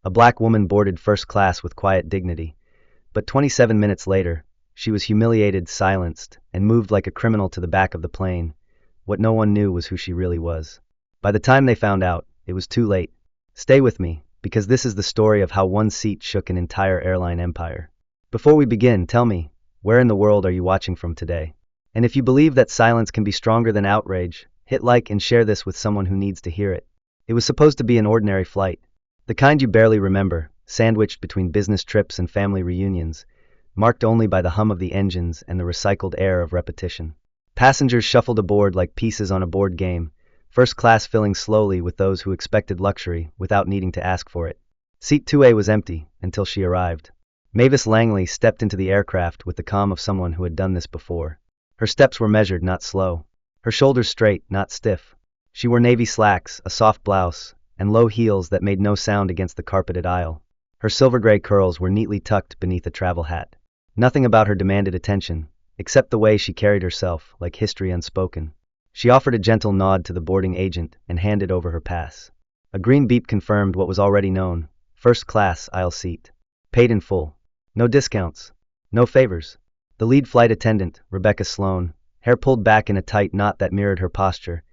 A black woman boarded first class with quiet dignity. But 27 minutes later, she was humiliated, silenced, and moved like a criminal to the back of the plane. What no one knew was who she really was. By the time they found out, it was too late. Stay with me, because this is the story of how one seat shook an entire airline empire. Before we begin, tell me, where in the world are you watching from today? And if you believe that silence can be stronger than outrage, hit like and share this with someone who needs to hear it. It was supposed to be an ordinary flight. The kind you barely remember, sandwiched between business trips and family reunions, marked only by the hum of the engines and the recycled air of repetition. Passengers shuffled aboard like pieces on a board game, first class filling slowly with those who expected luxury without needing to ask for it. Seat 2A was empty until she arrived. Mavis Langley stepped into the aircraft with the calm of someone who had done this before. Her steps were measured, not slow. Her shoulders straight, not stiff. She wore navy slacks, a soft blouse, and low heels that made no sound against the carpeted aisle. Her silver-gray curls were neatly tucked beneath a travel hat. Nothing about her demanded attention, except the way she carried herself, like history unspoken. She offered a gentle nod to the boarding agent and handed over her pass. A green beep confirmed what was already known: first class, aisle seat. Paid in full. No discounts. No favors. The lead flight attendant, Rebecca Sloan, hair pulled back in a tight knot that mirrored her posture,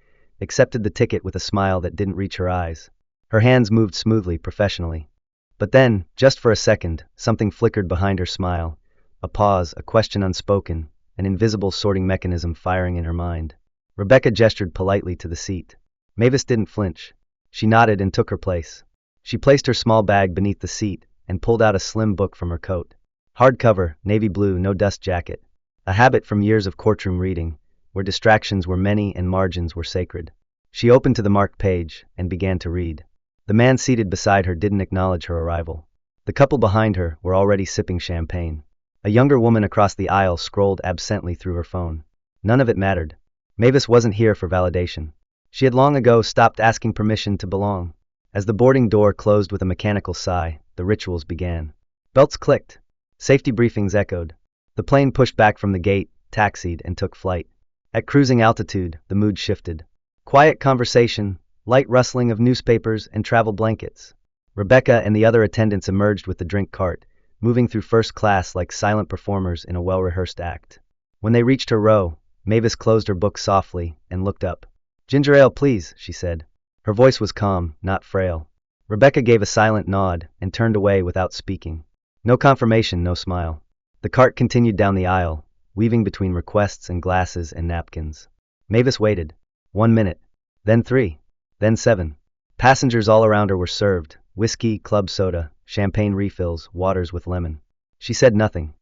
accepted the ticket with a smile that didn't reach her eyes. Her hands moved smoothly, professionally. But then, just for a second, something flickered behind her smile. A pause, a question unspoken, an invisible sorting mechanism firing in her mind. Rebecca gestured politely to the seat. Mavis didn't flinch. She nodded and took her place. She placed her small bag beneath the seat and pulled out a slim book from her coat. Hardcover, navy blue, no dust jacket. A habit from years of courtroom reading, where distractions were many and margins were sacred. She opened to the marked page and began to read. The man seated beside her didn't acknowledge her arrival. The couple behind her were already sipping champagne. A younger woman across the aisle scrolled absently through her phone. None of it mattered. Mavis wasn't here for validation. She had long ago stopped asking permission to belong. As the boarding door closed with a mechanical sigh, the rituals began. Belts clicked. Safety briefings echoed. The plane pushed back from the gate, taxied, and took flight. At cruising altitude, the mood shifted. Quiet conversation, light rustling of newspapers and travel blankets. Rebecca and the other attendants emerged with the drink cart, moving through first class like silent performers in a well-rehearsed act. When they reached her row, Mavis closed her book softly and looked up. "Ginger ale, please," she said. Her voice was calm, not frail. Rebecca gave a silent nod and turned away without speaking. No confirmation, no smile. The cart continued down the aisle, weaving between requests and glasses and napkins. Mavis waited. 1 minute. Then 3. Then 7. Passengers all around her were served: whiskey, club soda, champagne refills, waters with lemon. She said nothing.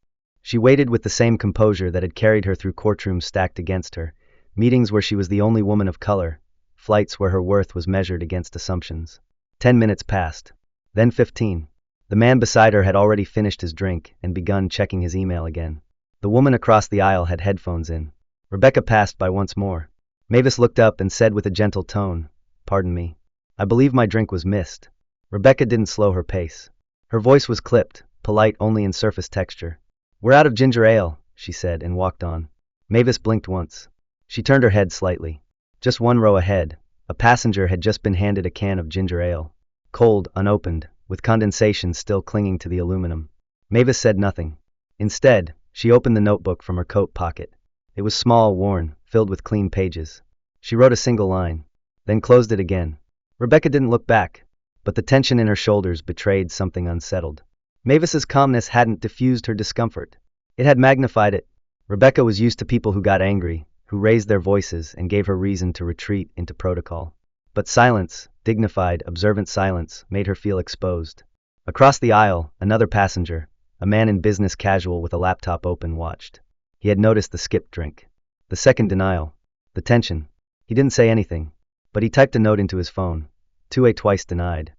She waited with the same composure that had carried her through courtrooms stacked against her, meetings where she was the only woman of color, flights where her worth was measured against assumptions. 10 minutes passed. Then 15. The man beside her had already finished his drink and begun checking his email again. The woman across the aisle had headphones in. Rebecca passed by once more. Mavis looked up and said with a gentle tone, "Pardon me. I believe my drink was missed." Rebecca didn't slow her pace. Her voice was clipped, polite only in surface texture. "We're out of ginger ale," she said and walked on. Mavis blinked once. She turned her head slightly. Just one row ahead, a passenger had just been handed a can of ginger ale. Cold, unopened, with condensation still clinging to the aluminum. Mavis said nothing. Instead, she opened the notebook from her coat pocket. It was small, worn, filled with clean pages. She wrote a single line, then closed it again. Rebecca didn't look back, but the tension in her shoulders betrayed something unsettled. Mavis's calmness hadn't diffused her discomfort. It had magnified it. Rebecca was used to people who got angry, who raised their voices and gave her reason to retreat into protocol. But silence, dignified, observant silence, made her feel exposed. Across the aisle, another passenger, a man in business casual with a laptop open, watched. He had noticed the skipped drink. The second denial. The tension. He didn't say anything, but he typed a note into his phone. 2A twice denied.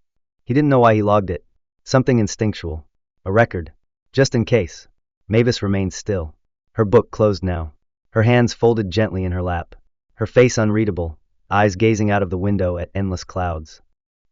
He didn't know why he logged it. Something instinctual. A record. Just in case. Mavis remained still. Her book closed now. Her hands folded gently in her lap. Her face unreadable, eyes gazing out of the window at endless clouds.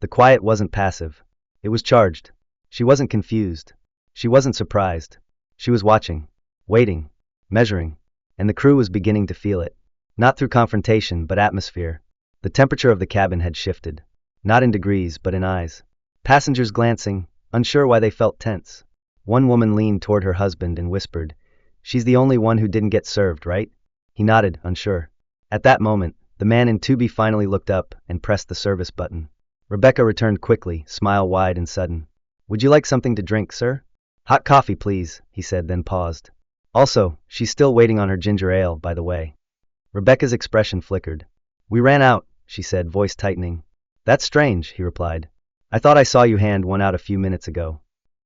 The quiet wasn't passive. It was charged. She wasn't confused. She wasn't surprised. She was watching. Waiting. Measuring. And the crew was beginning to feel it. Not through confrontation, but atmosphere. The temperature of the cabin had shifted. Not in degrees, but in eyes. Passengers glancing, unsure why they felt tense. One woman leaned toward her husband and whispered, "She's the only one who didn't get served, right?" He nodded, unsure. At that moment, the man in Tubi finally looked up and pressed the service button. Rebecca returned quickly, smile wide and sudden. "Would you like something to drink, sir?" "Hot coffee, please," he said, then paused. "Also, she's still waiting on her ginger ale, by the way." Rebecca's expression flickered. "We ran out," she said, voice tightening. "That's strange," he replied. "I thought I saw you hand one out a few minutes ago."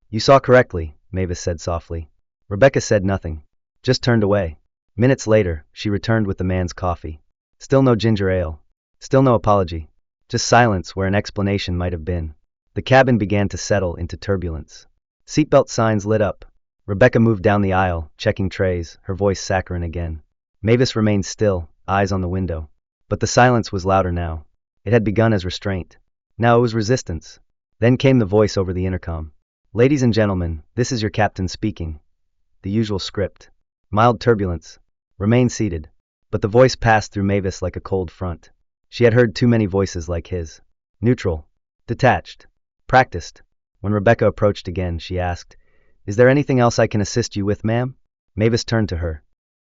"You saw correctly," Mavis said softly. Rebecca said nothing, just turned away. Minutes later, she returned with the man's coffee. Still no ginger ale. Still no apology. Just silence where an explanation might have been. The cabin began to settle into turbulence. Seatbelt signs lit up. Rebecca moved down the aisle, checking trays, her voice saccharine again. Mavis remained still, eyes on the window. But the silence was louder now. It had begun as restraint. Now it was resistance. Then came the voice over the intercom. "Ladies and gentlemen, this is your captain speaking." The usual script. Mild turbulence. Remain seated. But the voice passed through Mavis like a cold front. She had heard too many voices like his. Neutral. Detached. Practiced. When Rebecca approached again, she asked, "Is there anything else I can assist you with, ma'am?" Mavis turned to her.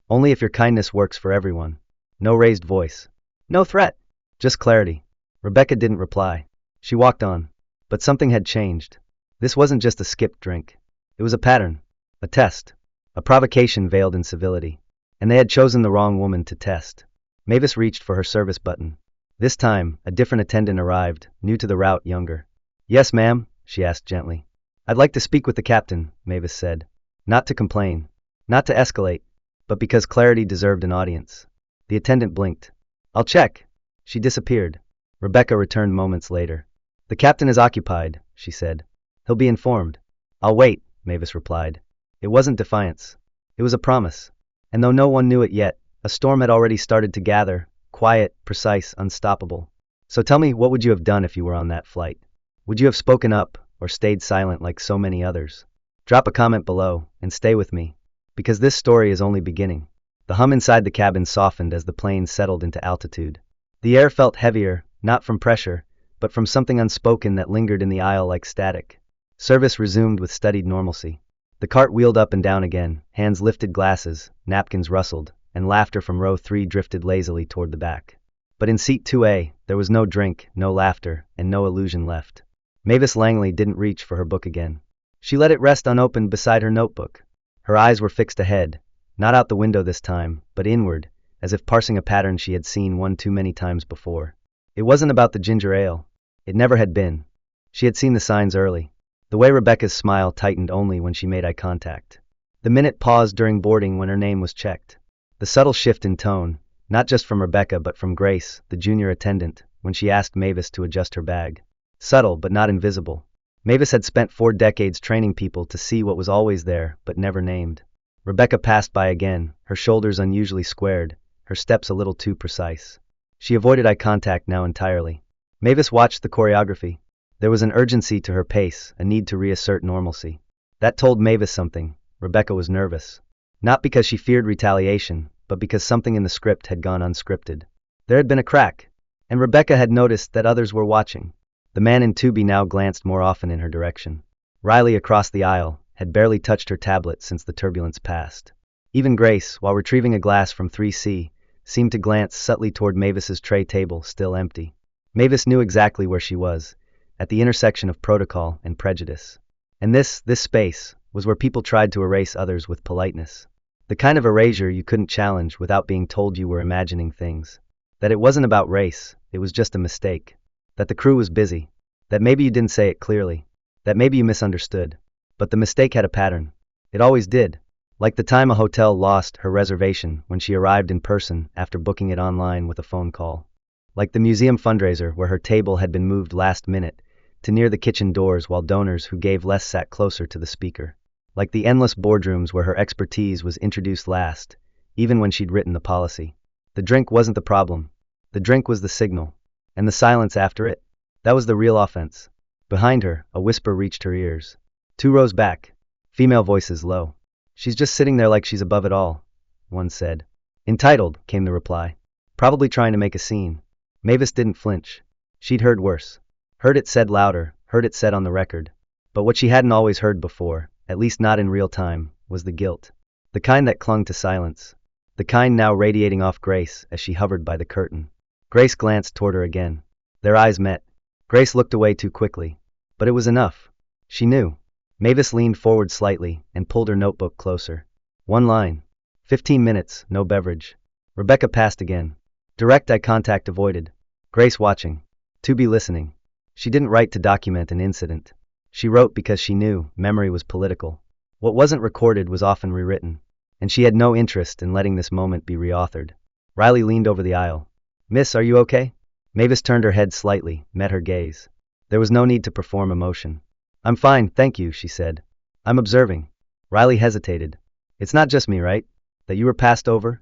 "Only if your kindness works for everyone." No raised voice. No threat. Just clarity. Rebecca didn't reply. She walked on. But something had changed. This wasn't just a skipped drink. It was a pattern. A test. A provocation veiled in civility. And they had chosen the wrong woman to test. Mavis reached for her service button. This time, a different attendant arrived, new to the route, younger. "Yes, ma'am?" she asked gently. "I'd like to speak with the captain," Mavis said. Not to complain. Not to escalate. But because clarity deserved an audience. The attendant blinked. "I'll check." She disappeared. Rebecca returned moments later. "The captain is occupied," she said. "He'll be informed." "I'll wait," Mavis replied. It wasn't defiance. It was a promise. And though no one knew it yet, a storm had already started to gather, quiet, precise, unstoppable. "So tell me, what would you have done if you were on that flight? Would you have spoken up, or stayed silent like so many others? Drop a comment below, and stay with me. Because this story is only beginning." The hum inside the cabin softened as the plane settled into altitude. The air felt heavier, not from pressure, but from something unspoken that lingered in the aisle like static. Service resumed with studied normalcy. The cart wheeled up and down again, hands lifted glasses, napkins rustled, and laughter from row 3 drifted lazily toward the back. But in seat 2A, there was no drink, no laughter, and no illusion left. Mavis Langley didn't reach for her book again. She let it rest unopened beside her notebook. Her eyes were fixed ahead, not out the window this time, but inward, as if parsing a pattern she had seen one too many times before. It wasn't about the ginger ale. It never had been. She had seen the signs early. The way Rebecca's smile tightened only when she made eye contact. The minute pause during boarding when her name was checked. The subtle shift in tone, not just from Rebecca but from Grace, the junior attendant, when she asked Mavis to adjust her bag. Subtle but not invisible. Mavis had spent 4 decades training people to see what was always there but never named. Rebecca passed by again, her shoulders unusually squared, her steps a little too precise. She avoided eye contact now entirely. Mavis watched the choreography. There was an urgency to her pace, a need to reassert normalcy. That told Mavis something. Rebecca was nervous. Not because she feared retaliation, but because something in the script had gone unscripted. There had been a crack, and Rebecca had noticed that others were watching. The man in Tubi now glanced more often in her direction. Riley across the aisle had barely touched her tablet since the turbulence passed. Even Grace, while retrieving a glass from 3C, seemed to glance subtly toward Mavis's tray table, still empty. Mavis knew exactly where she was, at the intersection of protocol and prejudice. And this space, was where people tried to erase others with politeness. The kind of erasure you couldn't challenge without being told you were imagining things. That it wasn't about race, it was just a mistake. That the crew was busy. That maybe you didn't say it clearly. That maybe you misunderstood. But the mistake had a pattern. It always did. Like the time a hotel lost her reservation when she arrived in person after booking it online with a phone call. Like the museum fundraiser where her table had been moved last minute to near the kitchen doors while donors who gave less sat closer to the speaker. Like the endless boardrooms where her expertise was introduced last, even when she'd written the policy. The drink wasn't the problem. The drink was the signal. And the silence after it? That was the real offense. Behind her, a whisper reached her ears. 2 rows back. Female voices low. "She's just sitting there like she's above it all," one said. "Entitled," came the reply. "Probably trying to make a scene." Mavis didn't flinch. She'd heard worse. Heard it said louder, heard it said on the record. But what she hadn't always heard before, at least not in real time, was the guilt. The kind that clung to silence. The kind now radiating off Grace as she hovered by the curtain. Grace glanced toward her again. Their eyes met. Grace looked away too quickly. But it was enough. She knew. Mavis leaned forward slightly and pulled her notebook closer. One line. 15 minutes, no beverage. Rebecca passed again. Direct eye contact avoided. Grace watching. To be listening. She didn't write to document an incident. She wrote because she knew memory was political. What wasn't recorded was often rewritten. And she had no interest in letting this moment be reauthored. Riley leaned over the aisle. Miss, are you okay? Mavis turned her head slightly, met her gaze. There was no need to perform emotion. I'm fine, thank you, she said. I'm observing. Riley hesitated. It's not just me, right? That you were passed over?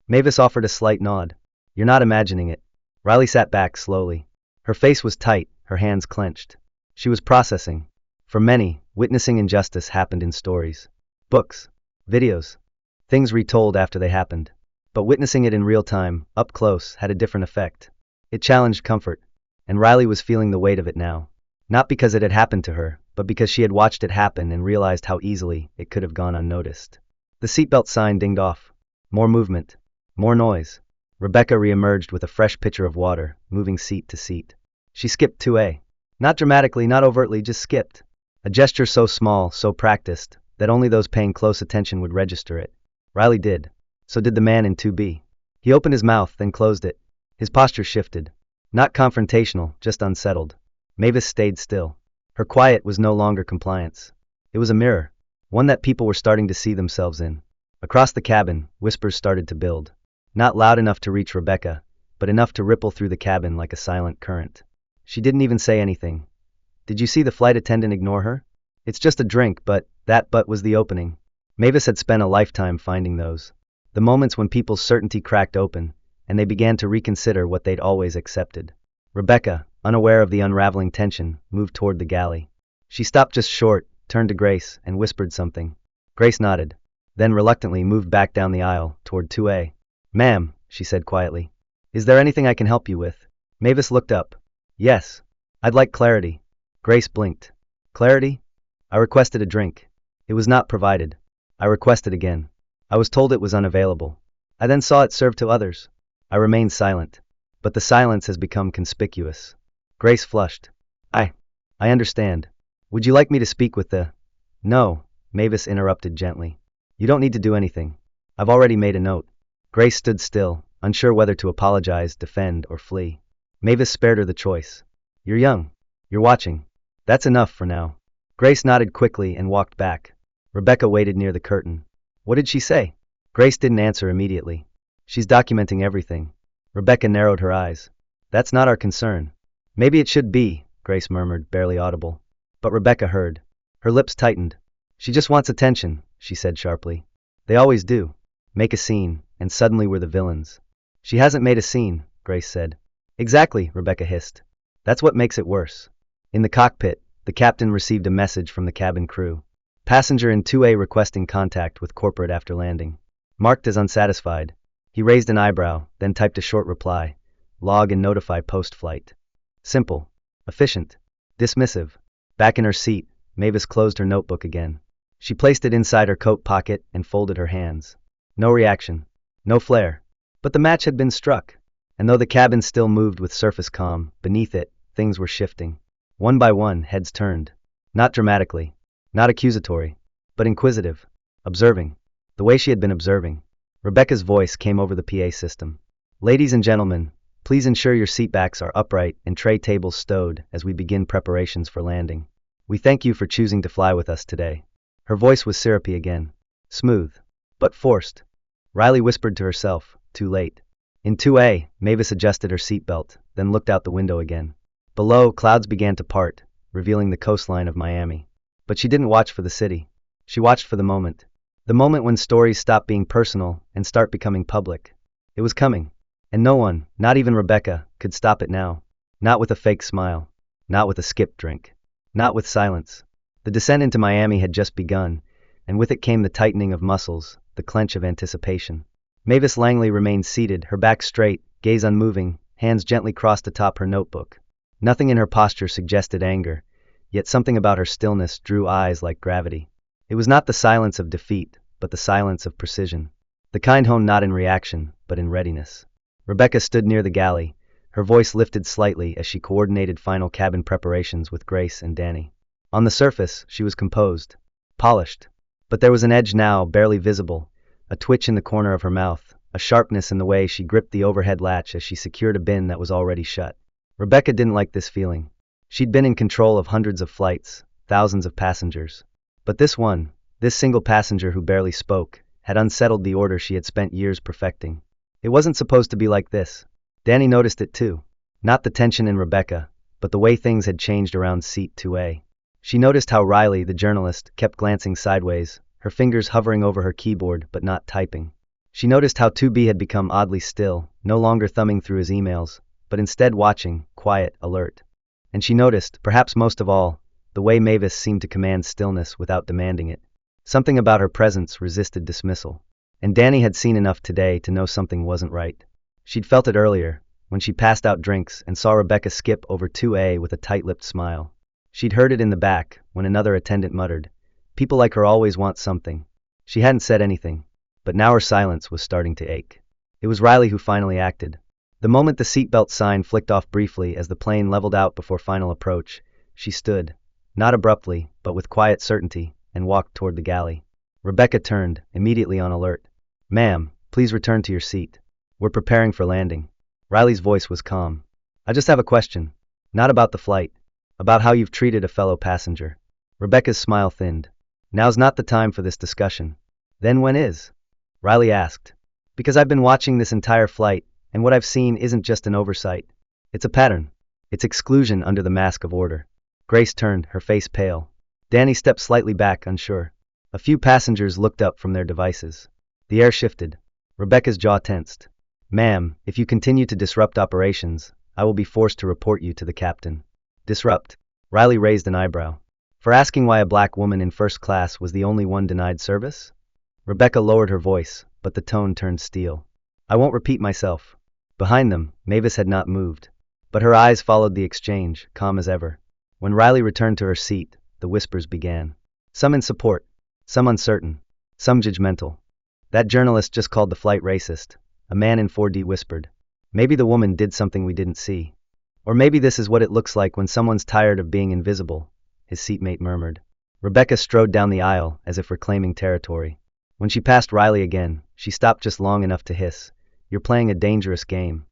Mavis offered a slight nod. You're not imagining it. Riley sat back slowly. Her face was tight, her hands clenched. She was processing. For many, witnessing injustice happened in stories. Books. Videos. Things retold after they happened. But witnessing it in real time, up close, had a different effect. It challenged comfort. And Riley was feeling the weight of it now. Not because it had happened to her, but because she had watched it happen and realized how easily it could have gone unnoticed. The seatbelt sign dinged off. More movement. More noise. Rebecca reemerged with a fresh pitcher of water, moving seat to seat. She skipped 2A. Not dramatically, not overtly, just skipped. A gesture so small, so practiced, that only those paying close attention would register it. Riley did. So did the man in 2B. He opened his mouth, then closed it. His posture shifted. Not confrontational, just unsettled. Mavis stayed still. Her quiet was no longer compliance. It was a mirror. One that people were starting to see themselves in. Across the cabin, whispers started to build. Not loud enough to reach Rebecca, but enough to ripple through the cabin like a silent current. She didn't even say anything. Did you see the flight attendant ignore her? It's just a drink, but that but was the opening. Mavis had spent a lifetime finding those. The moments when people's certainty cracked open, and they began to reconsider what they'd always accepted. Rebecca, unaware of the unraveling tension, moved toward the galley. She stopped just short, turned to Grace, and whispered something. Grace nodded, then reluctantly moved back down the aisle, toward 2A. Ma'am, she said quietly. Is there anything I can help you with? Mavis looked up. Yes. I'd like clarity. Grace blinked. Clarity? I requested a drink. It was not provided. I requested again. I was told it was unavailable. I then saw it served to others. I remained silent. But the silence has become conspicuous. Grace flushed. I understand. Would you like me to speak with the... No, Mavis interrupted gently. You don't need to do anything. I've already made a note. Grace stood still, unsure whether to apologize, defend, or flee. Mavis spared her the choice. You're young. You're watching. That's enough for now. Grace nodded quickly and walked back. Rebecca waited near the curtain. What did she say? Grace didn't answer immediately. She's documenting everything. Rebecca narrowed her eyes. That's not our concern. Maybe it should be, Grace murmured, barely audible. But Rebecca heard. Her lips tightened. She just wants attention, she said sharply. They always do. Make a scene, and suddenly we're the villains. She hasn't made a scene, Grace said. Exactly, Rebecca hissed. That's what makes it worse. In the cockpit, the captain received a message from the cabin crew. Passenger in 2A requesting contact with corporate after landing. Marked as unsatisfied. He raised an eyebrow, then typed a short reply. Log and notify post-flight. Simple. Efficient. Dismissive. Back in her seat, Mavis closed her notebook again. She placed it inside her coat pocket and folded her hands. No reaction. No flare. But the match had been struck. And though the cabin still moved with surface calm, beneath it, things were shifting. One by one, heads turned. Not dramatically. Not accusatory. But inquisitive. Observing. The way she had been observing. Rebecca's voice came over the PA system. Ladies and gentlemen, please ensure your seatbacks are upright and tray tables stowed as we begin preparations for landing. We thank you for choosing to fly with us today. Her voice was syrupy again. Smooth. But forced. Riley whispered to herself, too late. In 2A, Mavis adjusted her seatbelt, then looked out the window again. Below, clouds began to part, revealing the coastline of Miami. But she didn't watch for the city. She watched for the moment. The moment when stories stop being personal and start becoming public. It was coming. And no one, not even Rebecca, could stop it now. Not with a fake smile. Not with a skipped drink. Not with silence. The descent into Miami had just begun, and with it came the tightening of muscles, the clench of anticipation. Mavis Langley remained seated, her back straight, gaze unmoving, hands gently crossed atop her notebook. Nothing in her posture suggested anger, yet something about her stillness drew eyes like gravity. It was not the silence of defeat, but the silence of precision. The kind honed not in reaction, but in readiness. Rebecca stood near the galley, her voice lifted slightly as she coordinated final cabin preparations with Grace and Danny. On the surface, she was composed, polished. But there was an edge now barely visible, a twitch in the corner of her mouth, a sharpness in the way she gripped the overhead latch as she secured a bin that was already shut. Rebecca didn't like this feeling. She'd been in control of hundreds of flights, thousands of passengers. But this single passenger who barely spoke, had unsettled the order she had spent years perfecting. It wasn't supposed to be like this. Danny noticed it too. Not the tension in Rebecca, but the way things had changed around seat 2A. She noticed how Riley, the journalist, kept glancing sideways, her fingers hovering over her keyboard but not typing. She noticed how 2B had become oddly still, no longer thumbing through his emails, but instead watching, quiet, alert. And she noticed, perhaps most of all, the way Mavis seemed to command stillness without demanding it. Something about her presence resisted dismissal. And Danny had seen enough today to know something wasn't right. She'd felt it earlier, when she passed out drinks and saw Rebecca skip over 2A with a tight-lipped smile. She'd heard it in the back, when another attendant muttered, "People like her always want something." She hadn't said anything, but now her silence was starting to ache. It was Riley who finally acted. The moment the seatbelt sign flicked off briefly as the plane leveled out before final approach, she stood, not abruptly, but with quiet certainty, and walked toward the galley. Rebecca turned, immediately on alert. "Ma'am, please return to your seat. We're preparing for landing." Riley's voice was calm. "I just have a question. Not about the flight. About how you've treated a fellow passenger." Rebecca's smile thinned. "Now's not the time for this discussion." "Then when is?" Riley asked. "Because I've been watching this entire flight, and what I've seen isn't just an oversight. It's a pattern. It's exclusion under the mask of order." Grace turned, her face pale. Danny stepped slightly back, unsure. A few passengers looked up from their devices. The air shifted. Rebecca's jaw tensed. "Ma'am, if you continue to disrupt operations, I will be forced to report you to the captain." "Disrupt?" Riley raised an eyebrow. "For asking why a black woman in first class was the only one denied service?" Rebecca lowered her voice, but the tone turned steel. "I won't repeat myself." Behind them, Mavis had not moved. But her eyes followed the exchange, calm as ever. When Riley returned to her seat, the whispers began. Some in support, some uncertain, some judgmental. "That journalist just called the flight racist," a man in 4D whispered. "Maybe the woman did something we didn't see. Or maybe this is what it looks like when someone's tired of being invisible," his seatmate murmured. Rebecca strode down the aisle as if reclaiming territory. When she passed Riley again, she stopped just long enough to hiss, "You're playing a dangerous game."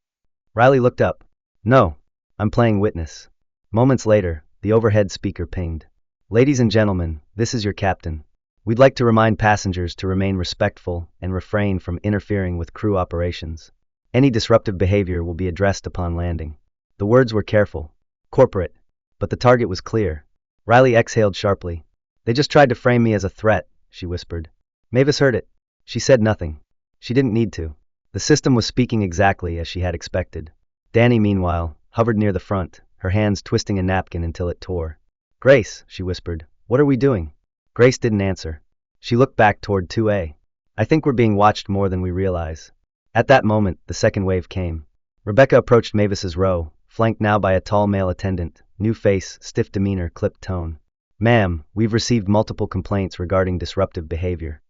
Riley looked up. "No, I'm playing witness." Moments later, the overhead speaker pinged. "Ladies and gentlemen, this is your captain. We'd like to remind passengers to remain respectful and refrain from interfering with crew operations. Any disruptive behavior will be addressed upon landing." The words were careful, corporate, but the target was clear. Riley exhaled sharply. "They just tried to frame me as a threat," she whispered. Mavis heard it. She said nothing. She didn't need to. The system was speaking exactly as she had expected. Danny, meanwhile, hovered near the front, her hands twisting a napkin until it tore. "Grace," she whispered, "what are we doing?" Grace didn't answer. She looked back toward 2A. "I think we're being watched more than we realize." At that moment, the second wave came. Rebecca approached Mavis's row, flanked now by a tall male attendant, new face, stiff demeanor, clipped tone. "Ma'am, we've received multiple complaints regarding disruptive behavior."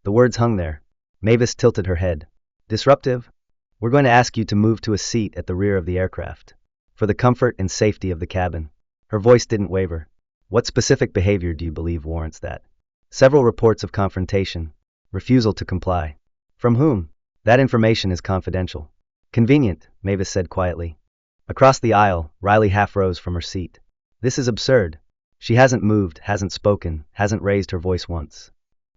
The words hung there. Mavis tilted her head. "Disruptive? We're going to ask you to move to a seat at the rear of the aircraft. For the comfort and safety of the cabin." Her voice didn't waver. "What specific behavior do you believe warrants that?" "Several reports of confrontation. Refusal to comply." "From whom?" "That information is confidential." "Convenient," Mavis said quietly. Across the aisle, Riley half rose from her seat. "This is absurd." She hasn't moved, hasn't spoken, hasn't raised her voice once.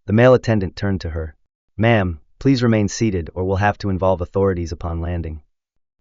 The male attendant turned to her. "Ma'am, please remain seated or we'll have to involve authorities upon landing."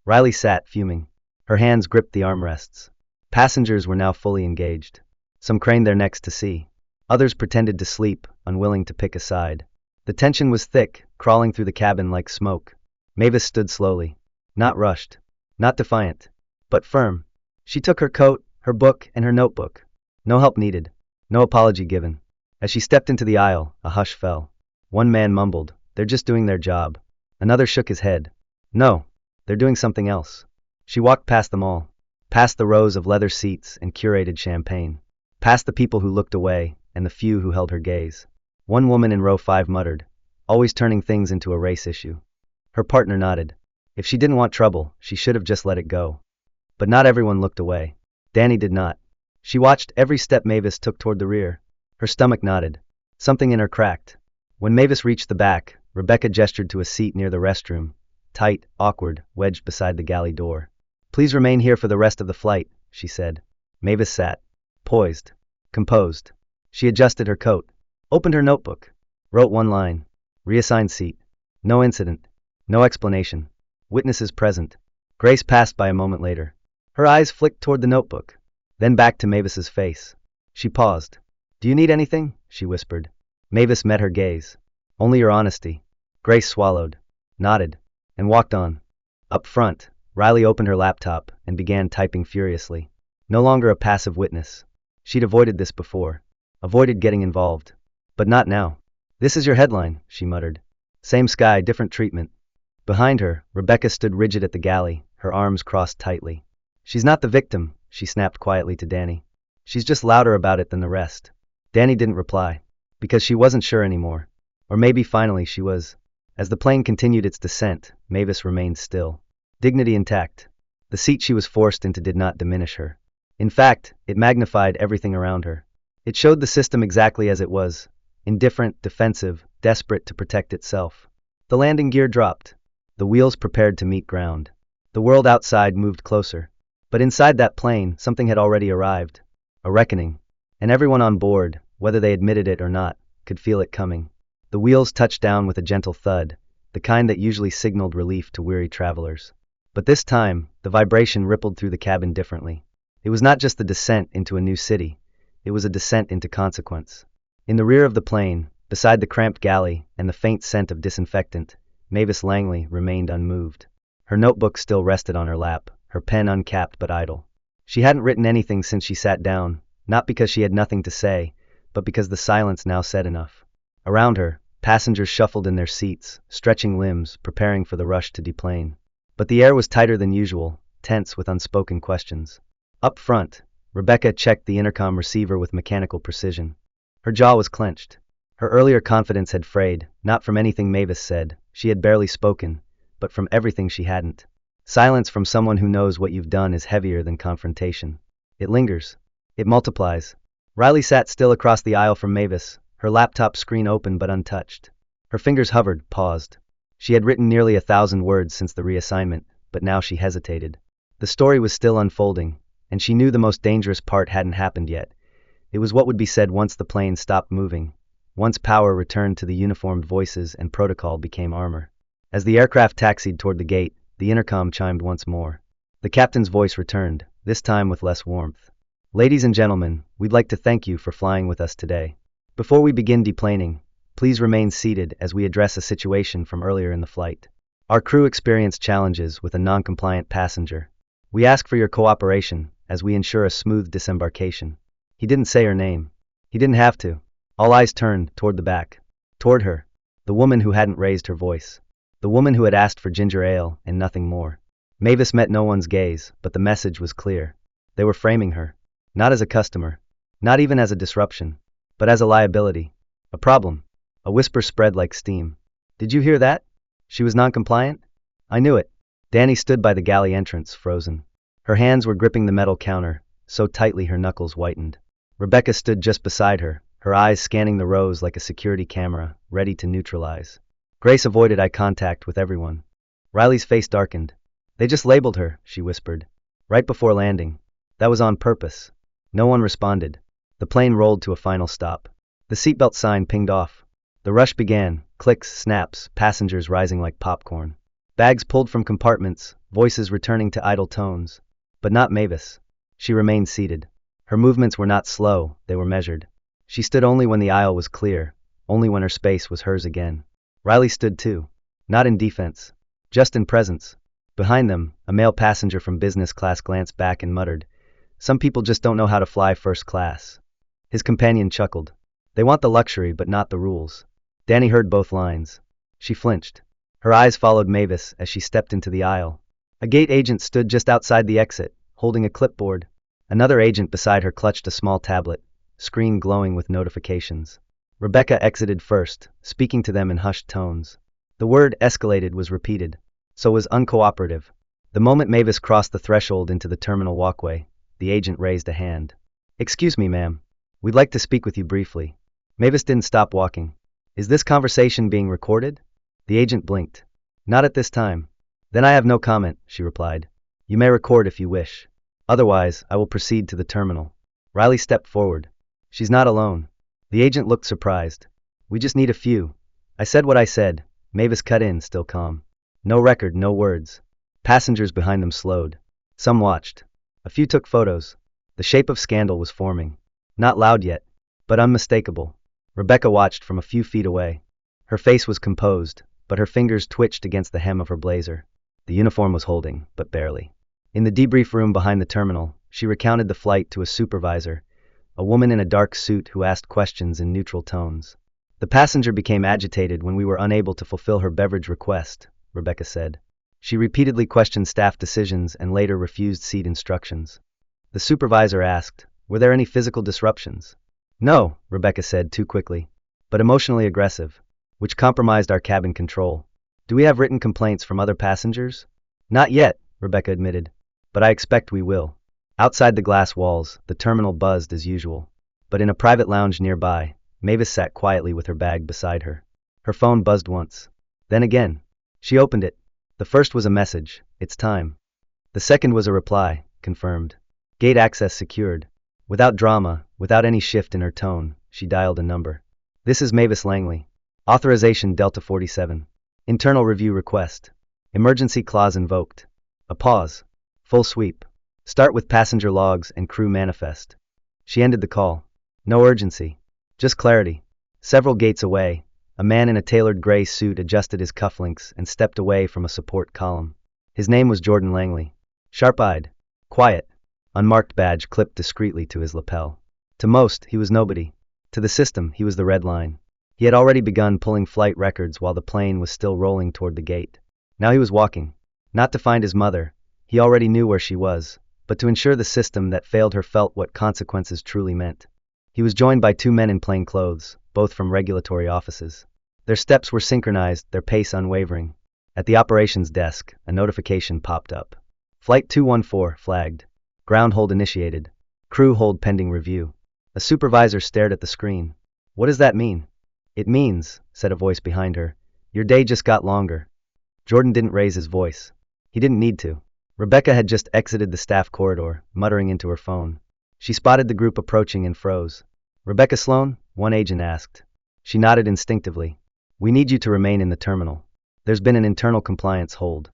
Riley sat, fuming. Her hands gripped the armrests. Passengers were now fully engaged. Some craned their necks to see. Others pretended to sleep, unwilling to pick a side. The tension was thick, crawling through the cabin like smoke. Mavis stood slowly. Not rushed. Not defiant. But firm. She took her coat, her book, and her notebook. No help needed. No apology given. As she stepped into the aisle, a hush fell. One man mumbled, "They're just doing their job." Another shook his head. "No, they're doing something else." She walked past them all. Past the rows of leather seats and curated champagne. past the people who looked away and the few who held her gaze. One woman in row 5 muttered, always turning things into a race issue. Her partner nodded. If she didn't want trouble, she should have just let it go. But not everyone looked away. Danny did not. She watched every step Mavis took toward the rear. Her stomach knotted. Something in her cracked. When Mavis reached the back, Rebecca gestured to a seat near the restroom, tight, awkward, wedged beside the galley door. Please remain here for the rest of the flight, she said. Mavis sat, poised, composed. She adjusted her coat, opened her notebook, wrote one line. Reassigned seat. No incident. No explanation. Witnesses present. Grace passed by a moment later. Her eyes flicked toward the notebook, then back to Mavis's face. She paused. Do you need anything? She whispered. Mavis met her gaze. Only your honesty. Grace swallowed, nodded, and walked on. Up front, Riley opened her laptop and began typing furiously. No longer a passive witness. She'd avoided this before. Avoided getting involved. But not now. This is your headline, she muttered. Same sky, different treatment. Behind her, Rebecca stood rigid at the galley, her arms crossed tightly. She's not the victim, she snapped quietly to Danny. She's just louder about it than the rest. Danny didn't reply. Because she wasn't sure anymore. Or maybe finally she was. As the plane continued its descent, Mavis remained still. Dignity intact. The seat she was forced into did not diminish her. In fact, it magnified everything around her. It showed the system exactly as it was. Indifferent, defensive, desperate to protect itself. The landing gear dropped. The wheels prepared to meet ground. The world outside moved closer. But inside that plane, something had already arrived. A reckoning. And everyone on board, whether they admitted it or not, could feel it coming. The wheels touched down with a gentle thud, the kind that usually signaled relief to weary travelers. But this time, the vibration rippled through the cabin differently. It was not just the descent into a new city. It was a descent into consequence. In the rear of the plane, beside the cramped galley and the faint scent of disinfectant, Mavis Langley remained unmoved. Her notebook still rested on her lap, her pen uncapped but idle. She hadn't written anything since she sat down, not because she had nothing to say, but because the silence now said enough. Around her, passengers shuffled in their seats, stretching limbs, preparing for the rush to deplane. But the air was tighter than usual, tense with unspoken questions. Up front, Rebecca checked the intercom receiver with mechanical precision. Her jaw was clenched. Her earlier confidence had frayed, not from anything Mavis said, she had barely spoken, but from everything she hadn't. Silence from someone who knows what you've done is heavier than confrontation. It lingers. It multiplies. Riley sat still across the aisle from Mavis, her laptop screen open but untouched. Her fingers hovered, paused. She had written nearly 1,000 words since the reassignment, but now she hesitated. The story was still unfolding, and she knew the most dangerous part hadn't happened yet. It was what would be said once the plane stopped moving, once power returned to the uniformed voices and protocol became armor. As the aircraft taxied toward the gate, the intercom chimed once more. The captain's voice returned, this time with less warmth. Ladies and gentlemen, we'd like to thank you for flying with us today. Before we begin deplaning, please remain seated as we address a situation from earlier in the flight. Our crew experienced challenges with a non-compliant passenger. We ask for your cooperation as we ensure a smooth disembarkation. He didn't say her name. He didn't have to. All eyes turned toward the back. Toward her. The woman who hadn't raised her voice. The woman who had asked for ginger ale and nothing more. Mavis met no one's gaze, but the message was clear. They were framing her. Not as a customer. Not even as a disruption. But as a liability. A problem. A whisper spread like steam. Did you hear that? She was non-compliant? I knew it. Danny stood by the galley entrance, frozen. Her hands were gripping the metal counter, so tightly her knuckles whitened. Rebecca stood just beside her, her eyes scanning the rows like a security camera, ready to neutralize. Grace avoided eye contact with everyone. Riley's face darkened. They just labeled her, she whispered. Right before landing. That was on purpose. No one responded. The plane rolled to a final stop. The seatbelt sign pinged off. The rush began, clicks, snaps, passengers rising like popcorn. Bags pulled from compartments, voices returning to idle tones. But not Mavis. She remained seated. Her movements were not slow, they were measured. She stood only when the aisle was clear, only when her space was hers again. Riley stood too. Not in defense. Just in presence. Behind them, a male passenger from business class glanced back and muttered, "Some people just don't know how to fly first class." His companion chuckled. "They want the luxury but not the rules." Danny heard both lines. She flinched. Her eyes followed Mavis as she stepped into the aisle. A gate agent stood just outside the exit, holding a clipboard. Another agent beside her clutched a small tablet, screen glowing with notifications. Rebecca exited first, speaking to them in hushed tones. The word escalated was repeated. So was uncooperative. The moment Mavis crossed the threshold into the terminal walkway, the agent raised a hand. "Excuse me, ma'am. We'd like to speak with you briefly." Mavis didn't stop walking. "Is this conversation being recorded?" The agent blinked. "Not at this time." "Then I have no comment," she replied. "You may record if you wish. Otherwise, I will proceed to the terminal." Riley stepped forward. "She's not alone." The agent looked surprised. "We just need a few." "I said what I said," Mavis cut in, still calm. "No record, no words." Passengers behind them slowed. Some watched. A few took photos. The shape of scandal was forming. Not loud yet, but unmistakable. Rebecca watched from a few feet away. Her face was composed, but her fingers twitched against the hem of her blazer. The uniform was holding, but barely. In the debrief room behind the terminal, she recounted the flight to a supervisor, a woman in a dark suit who asked questions in neutral tones. "The passenger became agitated when we were unable to fulfill her beverage request," Rebecca said. She repeatedly questioned staff decisions and later refused seat instructions. The supervisor asked, "Were there any physical disruptions?" "No," Rebecca said too quickly, "but emotionally aggressive, which compromised our cabin control." "Do we have written complaints from other passengers?" "Not yet," Rebecca admitted, "but I expect we will." Outside the glass walls, the terminal buzzed as usual. But in a private lounge nearby, Mavis sat quietly with her bag beside her. Her phone buzzed once. Then again. She opened it. The first was a message, "It's time." The second was a reply, "Confirmed. Gate access secured." Without drama, without any shift in her tone, she dialed a number. "This is Mavis Langley. Authorization Delta 47. Internal review request. Emergency clause invoked." A pause. Full sweep. "Start with passenger logs and crew manifest." She ended the call. No urgency. Just clarity. Several gates away, a man in a tailored gray suit adjusted his cufflinks and stepped away from a support column. His name was Jordan Langley. Sharp-eyed. Quiet. Unmarked badge clipped discreetly to his lapel. To most, he was nobody. To the system, he was the red line. He had already begun pulling flight records while the plane was still rolling toward the gate. Now he was walking. Not to find his mother. He already knew where she was, but to ensure the system that failed her felt what consequences truly meant. He was joined by two men in plain clothes, both from regulatory offices. Their steps were synchronized, their pace unwavering. At the operations desk, a notification popped up. "Flight 214 flagged. Ground hold initiated. Crew hold pending review." A supervisor stared at the screen. "What does that mean?" "It means," said a voice behind her, "your day just got longer." Jordan didn't raise his voice. He didn't need to. Rebecca had just exited the staff corridor, muttering into her phone. She spotted the group approaching and froze. "Rebecca Sloan?" one agent asked. She nodded instinctively. "We need you to remain in the terminal. There's been an internal compliance hold."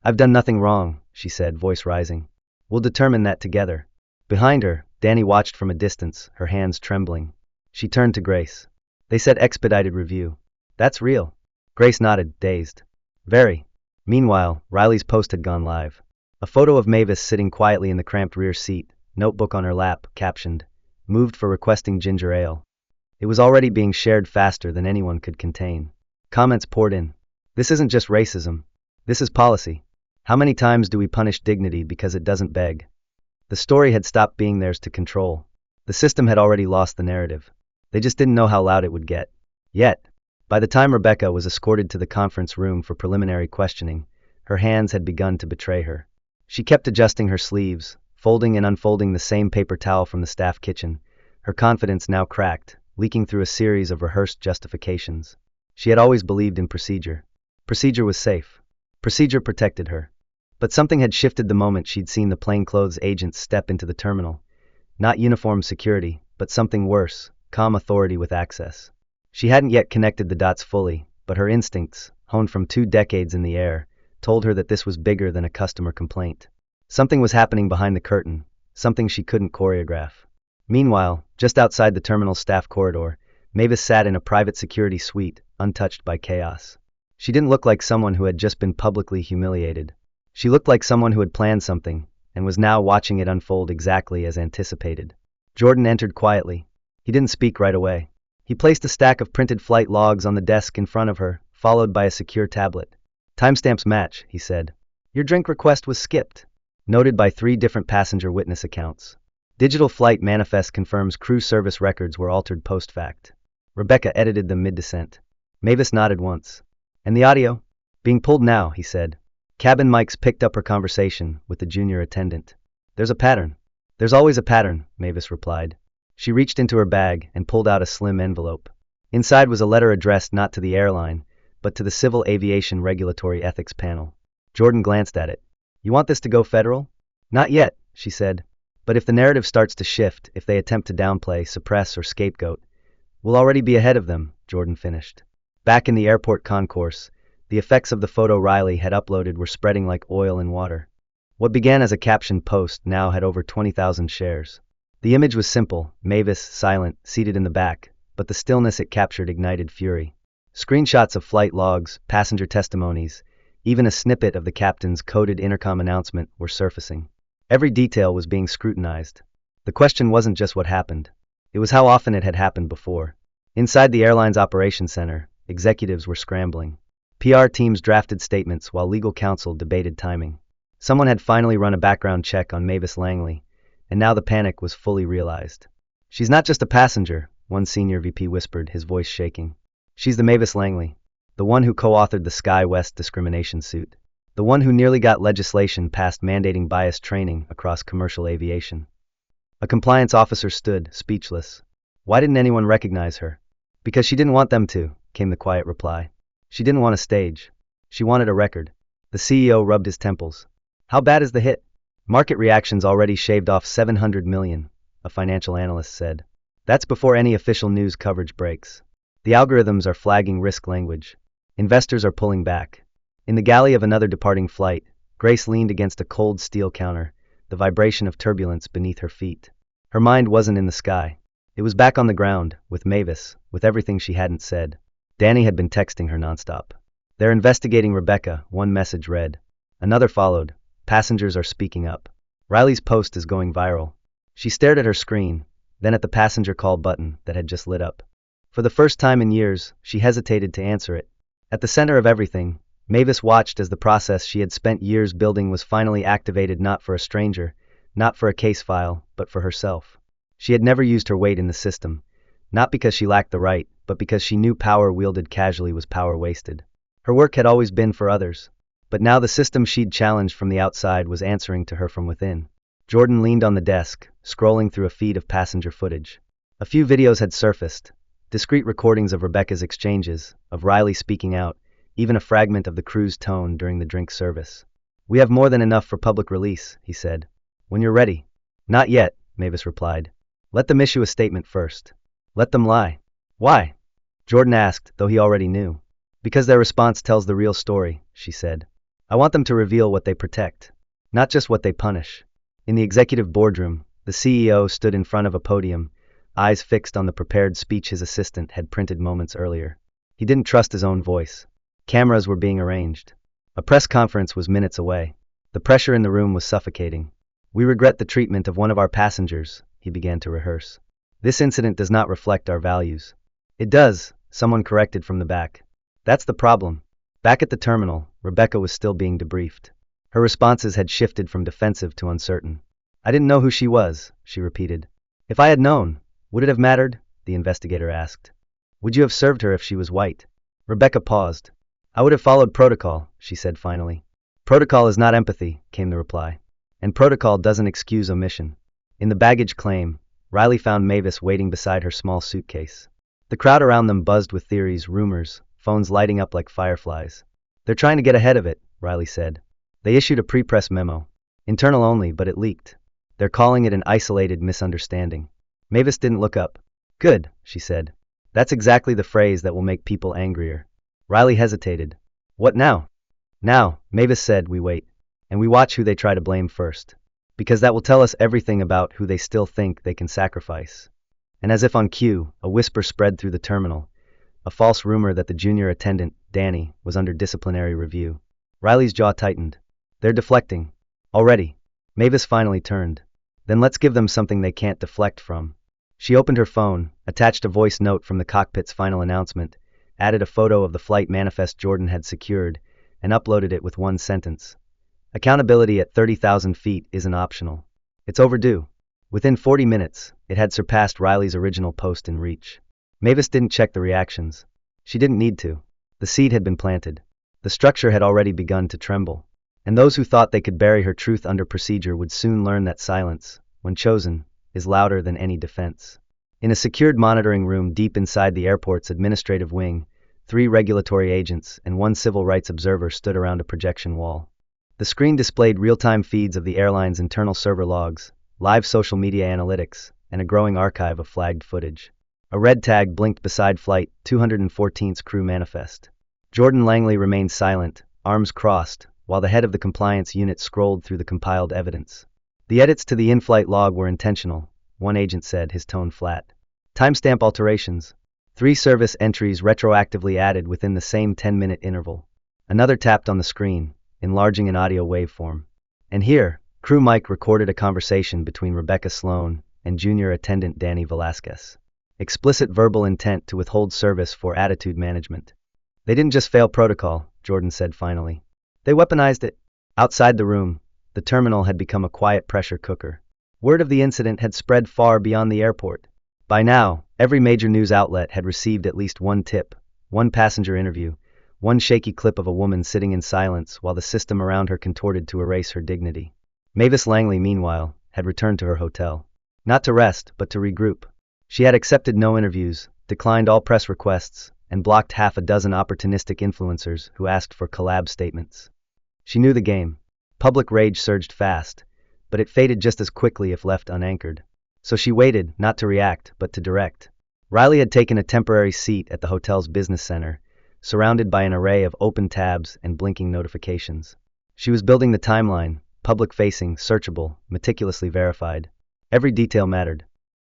"I've done nothing wrong," she said, voice rising. "We'll determine that together." Behind her, Danny watched from a distance, her hands trembling. She turned to Grace. "They said expedited review. That's real." Grace nodded, dazed. "Very." Meanwhile, Riley's post had gone live. A photo of Mavis sitting quietly in the cramped rear seat, notebook on her lap, captioned, "Moved for requesting ginger ale." It was already being shared faster than anyone could contain. Comments poured in. "This isn't just racism. This is policy. How many times do we punish dignity because it doesn't beg?" The story had stopped being theirs to control. The system had already lost the narrative. They just didn't know how loud it would get. Yet, by the time Rebecca was escorted to the conference room for preliminary questioning, her hands had begun to betray her. She kept adjusting her sleeves, folding and unfolding the same paper towel from the staff kitchen, her confidence now cracked, leaking through a series of rehearsed justifications. She had always believed in procedure. Procedure was safe. Procedure protected her. But something had shifted the moment she'd seen the plainclothes agents step into the terminal. Not uniformed security, but something worse, calm authority with access. She hadn't yet connected the dots fully, but her instincts, honed from 2 decades in the air, told her that this was bigger than a customer complaint. Something was happening behind the curtain, something she couldn't choreograph. Meanwhile, just outside the terminal staff corridor, Mavis sat in a private security suite, untouched by chaos. She didn't look like someone who had just been publicly humiliated. She looked like someone who had planned something, and was now watching it unfold exactly as anticipated. Jordan entered quietly. He didn't speak right away. He placed a stack of printed flight logs on the desk in front of her, followed by a secure tablet. "Timestamps match," he said. "Your drink request was skipped." Noted by 3 different passenger witness accounts. Digital flight manifest confirms crew service records were altered post-fact. Rebecca edited them mid-descent. Mavis nodded once. And the audio? Being pulled now, he said. Cabin mics picked up her conversation with the junior attendant. There's a pattern. There's always a pattern, Mavis replied. She reached into her bag and pulled out a slim envelope. Inside was a letter addressed not to the airline, but to the Civil Aviation Regulatory Ethics Panel. Jordan glanced at it. You want this to go federal? Not yet, she said. But if the narrative starts to shift, if they attempt to downplay, suppress, or scapegoat, we'll already be ahead of them, Jordan finished. Back in the airport concourse, the effects of the photo Riley had uploaded were spreading like oil in water. What began as a captioned post now had over 20,000 shares. The image was simple, Mavis, silent, seated in the back, but the stillness it captured ignited fury. Screenshots of flight logs, passenger testimonies, even a snippet of the captain's coded intercom announcement were surfacing. Every detail was being scrutinized. The question wasn't just what happened. It was how often it had happened before. Inside the airline's operations center, executives were scrambling. PR teams drafted statements while legal counsel debated timing. Someone had finally run a background check on Mavis Langley, and now the panic was fully realized. She's not just a passenger, one senior VP whispered, his voice shaking. She's the Mavis Langley, the one who co-authored the Sky West discrimination suit. The one who nearly got legislation passed mandating bias training across commercial aviation. A compliance officer stood, speechless. Why didn't anyone recognize her? Because she didn't want them to, came the quiet reply. She didn't want a stage. She wanted a record. The CEO rubbed his temples. How bad is the hit? Market reactions already shaved off 700 million, a financial analyst said. That's before any official news coverage breaks. The algorithms are flagging risk language. Investors are pulling back. In the galley of another departing flight, Grace leaned against a cold steel counter, the vibration of turbulence beneath her feet. Her mind wasn't in the sky. It was back on the ground, with Mavis, with everything she hadn't said. Danny had been texting her nonstop. They're investigating Rebecca, one message read. Another followed. Passengers are speaking up. Riley's post is going viral. She stared at her screen, then at the passenger call button that had just lit up. For the first time in years, she hesitated to answer it. At the center of everything, Mavis watched as the process she had spent years building was finally activated, not for a stranger, not for a case file, but for herself. She had never used her weight in the system, not because she lacked the right, but because she knew power wielded casually was power wasted. Her work had always been for others, but now the system she'd challenged from the outside was answering to her from within. Jordan leaned on the desk, scrolling through a feed of passenger footage. A few videos had surfaced, discrete recordings of Rebecca's exchanges, of Riley speaking out, even a fragment of the crew's tone during the drink service. We have more than enough for public release, he said. When you're ready. Not yet, Mavis replied. Let them issue a statement first. Let them lie. Why? Jordan asked, though he already knew. Because their response tells the real story, she said. I want them to reveal what they protect, not just what they punish. In the executive boardroom, the CEO stood in front of a podium, eyes fixed on the prepared speech his assistant had printed moments earlier. He didn't trust his own voice. Cameras were being arranged. A press conference was minutes away. The pressure in the room was suffocating. We regret the treatment of one of our passengers, he began to rehearse. This incident does not reflect our values. It does, someone corrected from the back. That's the problem. Back at the terminal, Rebecca was still being debriefed. Her responses had shifted from defensive to uncertain. I didn't know who she was, she repeated. If I had known, would it have mattered? The investigator asked. Would you have served her if she was white? Rebecca paused. I would have followed protocol, she said finally. Protocol is not empathy, came the reply. And protocol doesn't excuse omission. In the baggage claim, Riley found Mavis waiting beside her small suitcase. The crowd around them buzzed with theories, rumors, phones lighting up like fireflies. They're trying to get ahead of it, Riley said. They issued a pre-press memo. Internal only, but it leaked. They're calling it an isolated misunderstanding. Mavis didn't look up. Good, she said. That's exactly the phrase that will make people angrier. Riley hesitated. What now? Now, Mavis said, we wait. And we watch who they try to blame first. Because that will tell us everything about who they still think they can sacrifice. And as if on cue, a whisper spread through the terminal. A false rumor that the junior attendant, Danny, was under disciplinary review. Riley's jaw tightened. They're deflecting. Already. Mavis finally turned. Then let's give them something they can't deflect from. She opened her phone, attached a voice note from the cockpit's final announcement, added a photo of the flight manifest Jordan had secured, and uploaded it with one sentence. Accountability at 30,000 feet isn't optional. It's overdue. Within 40 minutes, it had surpassed Riley's original post in reach. Mavis didn't check the reactions. She didn't need to. The seed had been planted. The structure had already begun to tremble. And those who thought they could bury her truth under procedure would soon learn that silence, when chosen, is louder than any defense. In a secured monitoring room deep inside the airport's administrative wing, 3 regulatory agents and 1 civil rights observer stood around a projection wall. The screen displayed real-time feeds of the airline's internal server logs, live social media analytics, and a growing archive of flagged footage. A red tag blinked beside Flight 214's crew manifest. Jordan Langley remained silent, arms crossed, while the head of the compliance unit scrolled through the compiled evidence. The edits to the in-flight log were intentional, one agent said, his tone flat. Timestamp alterations. 3 service entries retroactively added within the same 10-minute interval. Another tapped on the screen, enlarging an audio waveform. And here, crew mic recorded a conversation between Rebecca Sloan and junior attendant Danny Velasquez. Explicit verbal intent to withhold service for attitude management. They didn't just fail protocol, Jordan said finally. They weaponized it. Outside the room, the terminal had become a quiet pressure cooker. Word of the incident had spread far beyond the airport. By now, every major news outlet had received at least one tip, one passenger interview, one shaky clip of a woman sitting in silence while the system around her contorted to erase her dignity. Mavis Langley, meanwhile, had returned to her hotel. Not to rest, but to regroup. She had accepted no interviews, declined all press requests, and blocked half a dozen opportunistic influencers who asked for collab statements. She knew the game. Public rage surged fast, but it faded just as quickly if left unanchored. So she waited, not to react, but to direct. Riley had taken a temporary seat at the hotel's business center, surrounded by an array of open tabs and blinking notifications. She was building the timeline, public-facing, searchable, meticulously verified. Every detail mattered.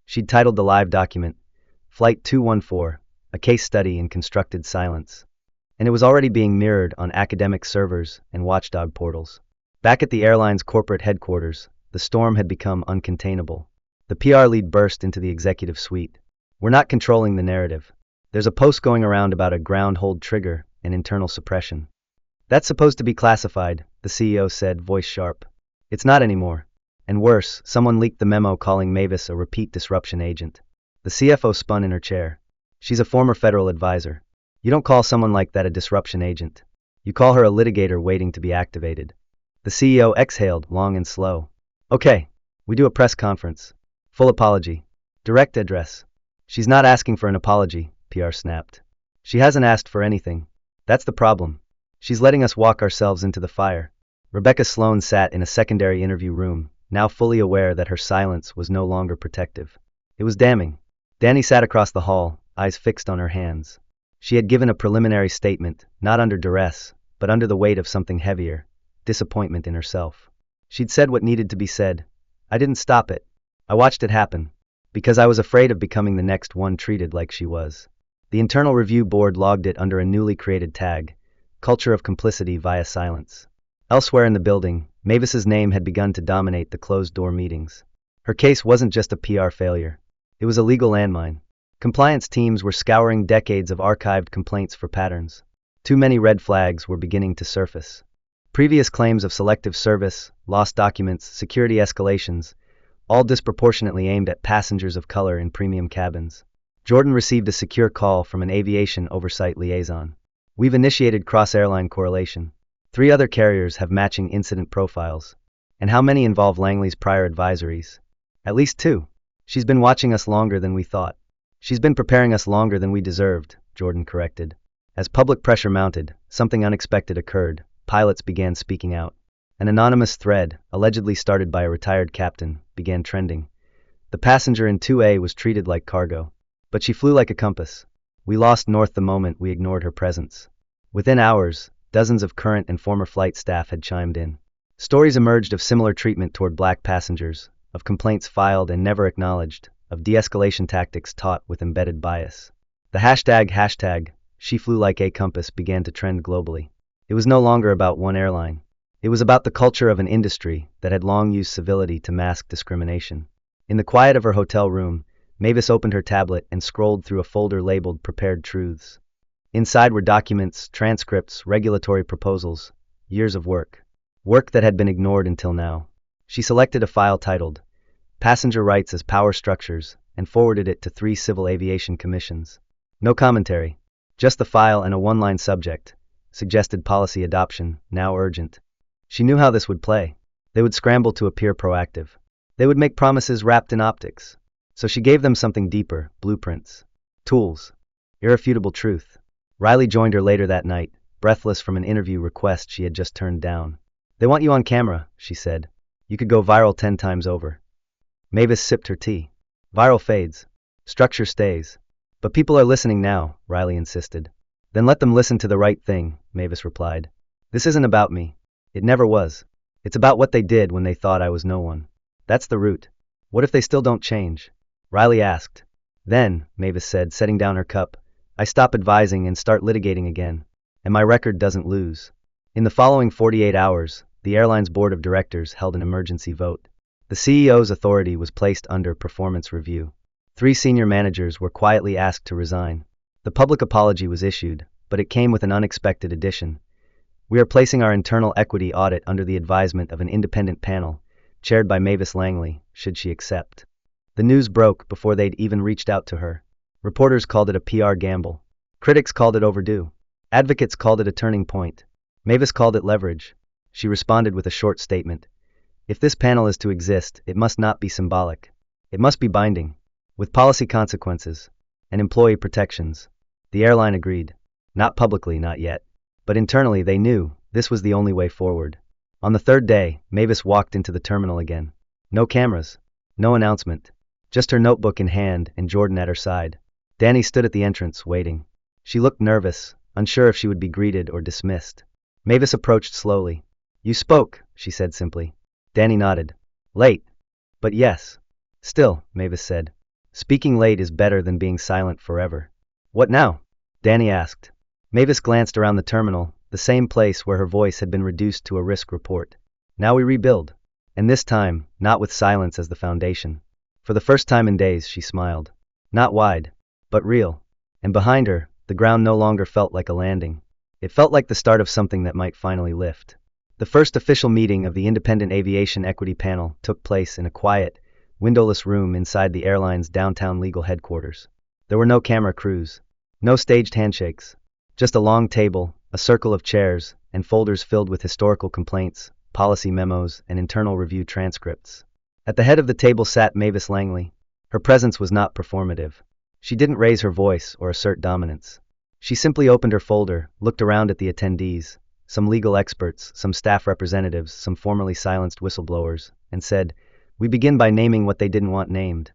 She'd titled the live document, Flight 214, a case study in constructed silence. And it was already being mirrored on academic servers and watchdog portals. Back at the airline's corporate headquarters, the storm had become uncontainable. The PR lead burst into the executive suite. We're not controlling the narrative. There's a post going around about a ground hold trigger and internal suppression. That's supposed to be classified, the CEO said, voice sharp. It's not anymore. And worse, someone leaked the memo calling Mavis a repeat disruption agent. The CFO spun in her chair. She's a former federal advisor. You don't call someone like that a disruption agent. You call her a litigator waiting to be activated. The CEO exhaled, long and slow. Okay, we do a press conference. Full apology. Direct address. She's not asking for an apology, PR snapped. She hasn't asked for anything. That's the problem. She's letting us walk ourselves into the fire. Rebecca Sloan sat in a secondary interview room, now fully aware that her silence was no longer protective. It was damning. Danny sat across the hall, eyes fixed on her hands. She had given a preliminary statement, not under duress, but under the weight of something heavier, disappointment in herself. She'd said what needed to be said. I didn't stop it. I watched it happen. Because I was afraid of becoming the next one treated like she was. The internal review board logged it under a newly created tag, Culture of Complicity via Silence. Elsewhere in the building, Mavis's name had begun to dominate the closed-door meetings. Her case wasn't just a PR failure. It was a legal landmine. Compliance teams were scouring decades of archived complaints for patterns. Too many red flags were beginning to surface. Previous claims of selective service, lost documents, security escalations, all disproportionately aimed at passengers of color in premium cabins. Jordan received a secure call from an aviation oversight liaison. We've initiated cross-airline correlation. 3 other carriers have matching incident profiles. And how many involve Langley's prior advisories? At least 2. She's been watching us longer than we thought. She's been preparing us longer than we deserved, Jordan corrected. As public pressure mounted, something unexpected occurred. Pilots began speaking out. An anonymous thread, allegedly started by a retired captain, began trending. The passenger in 2A was treated like cargo. But she flew like a compass. We lost north the moment we ignored her presence. Within hours, dozens of current and former flight staff had chimed in. Stories emerged of similar treatment toward black passengers, of complaints filed and never acknowledged, of de-escalation tactics taught with embedded bias. The hashtag she flew like a compass began to trend globally. It was no longer about one airline. It was about the culture of an industry that had long used civility to mask discrimination. In the quiet of her hotel room, Mavis opened her tablet and scrolled through a folder labeled Prepared Truths. Inside were documents, transcripts, regulatory proposals, years of work. Work that had been ignored until now. She selected a file titled, passenger rights as power structures, and forwarded it to 3 civil aviation commissions. No commentary, just the file and a one-line subject. Suggested policy adoption, now urgent. She knew how this would play. They would scramble to appear proactive. They would make promises wrapped in optics. So she gave them something deeper, blueprints. Tools. Irrefutable truth. Riley joined her later that night, breathless from an interview request she had just turned down. They want you on camera, she said. You could go viral 10 times over. Mavis sipped her tea. Viral fades. Structure stays. But people are listening now, Riley insisted. Then let them listen to the right thing, Mavis replied. This isn't about me. It never was. It's about what they did when they thought I was no one. That's the root. What if they still don't change? Riley asked. Then, Mavis said, setting down her cup, I stop advising and start litigating again. And my record doesn't lose. In the following 48 hours, the airline's board of directors held an emergency vote. The CEO's authority was placed under performance review. 3 senior managers were quietly asked to resign. The public apology was issued, but it came with an unexpected addition. We are placing our internal equity audit under the advisement of an independent panel, chaired by Mavis Langley, should she accept. The news broke before they'd even reached out to her. Reporters called it a PR gamble. Critics called it overdue. Advocates called it a turning point. Mavis called it leverage. She responded with a short statement. If this panel is to exist, it must not be symbolic. It must be binding, with policy consequences and employee protections. The airline agreed. Not publicly, not yet. But internally they knew this was the only way forward. On the 3rd day, Mavis walked into the terminal again. No cameras. No announcement. Just her notebook in hand and Jordan at her side. Danny stood at the entrance, waiting. She looked nervous, unsure if she would be greeted or dismissed. Mavis approached slowly. You spoke, she said simply. Danny nodded. Late. But yes. Still, Mavis said. Speaking late is better than being silent forever. What now? Danny asked. Mavis glanced around the terminal, the same place where her voice had been reduced to a risk report. Now we rebuild. And this time, not with silence as the foundation. For the first time in days, she smiled. Not wide, but real. And behind her, the ground no longer felt like a landing. It felt like the start of something that might finally lift. The first official meeting of the Independent Aviation Equity Panel took place in a quiet, windowless room inside the airline's downtown legal headquarters. There were no camera crews. No staged handshakes. Just a long table, a circle of chairs, and folders filled with historical complaints, policy memos, and internal review transcripts. At the head of the table sat Mavis Langley. Her presence was not performative. She didn't raise her voice or assert dominance. She simply opened her folder, looked around at the attendees, some legal experts, some staff representatives, some formerly silenced whistleblowers, and said, We begin by naming what they didn't want named.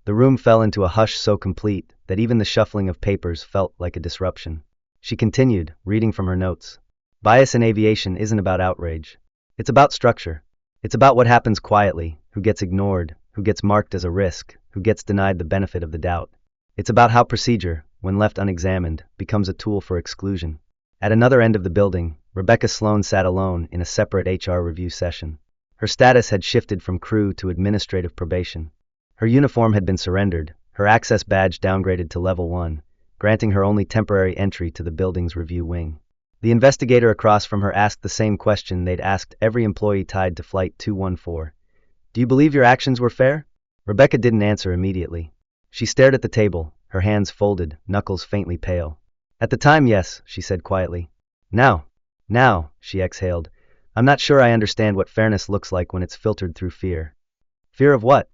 The room fell into a hush so complete that even the shuffling of papers felt like a disruption. She continued, reading from her notes. Bias in aviation isn't about outrage. It's about structure. It's about what happens quietly, who gets ignored, who gets marked as a risk, who gets denied the benefit of the doubt. It's about how procedure, when left unexamined, becomes a tool for exclusion. At another end of the building, Rebecca Sloan sat alone in a separate HR review session. Her status had shifted from crew to administrative probation. Her uniform had been surrendered, her access badge downgraded to level 1, granting her only temporary entry to the building's review wing. The investigator across from her asked the same question they'd asked every employee tied to Flight 214. Do you believe your actions were fair? Rebecca didn't answer immediately. She stared at the table, her hands folded, knuckles faintly pale. At the time, yes, she said quietly. Now, she exhaled. I'm not sure I understand what fairness looks like when it's filtered through fear. Fear of what?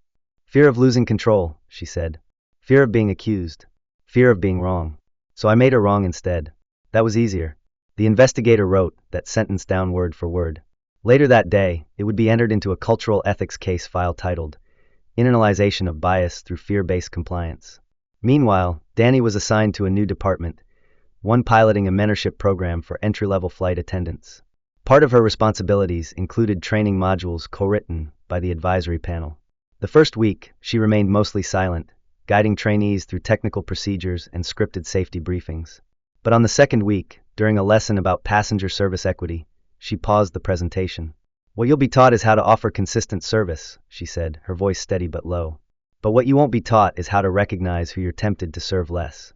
Fear of losing control, she said. Fear of being accused. Fear of being wrong. So I made her wrong instead. That was easier. The investigator wrote that sentence down word for word. Later that day, it would be entered into a cultural ethics case file titled, Internalization of Bias Through Fear-Based Compliance. Meanwhile, Danny was assigned to a new department, one piloting a mentorship program for entry-level flight attendants. Part of her responsibilities included training modules co-written by the advisory panel. The first week, she remained mostly silent, guiding trainees through technical procedures and scripted safety briefings. But on the second week, during a lesson about passenger service equity, she paused the presentation. What you'll be taught is how to offer consistent service, she said, her voice steady but low. But what you won't be taught is how to recognize who you're tempted to serve less.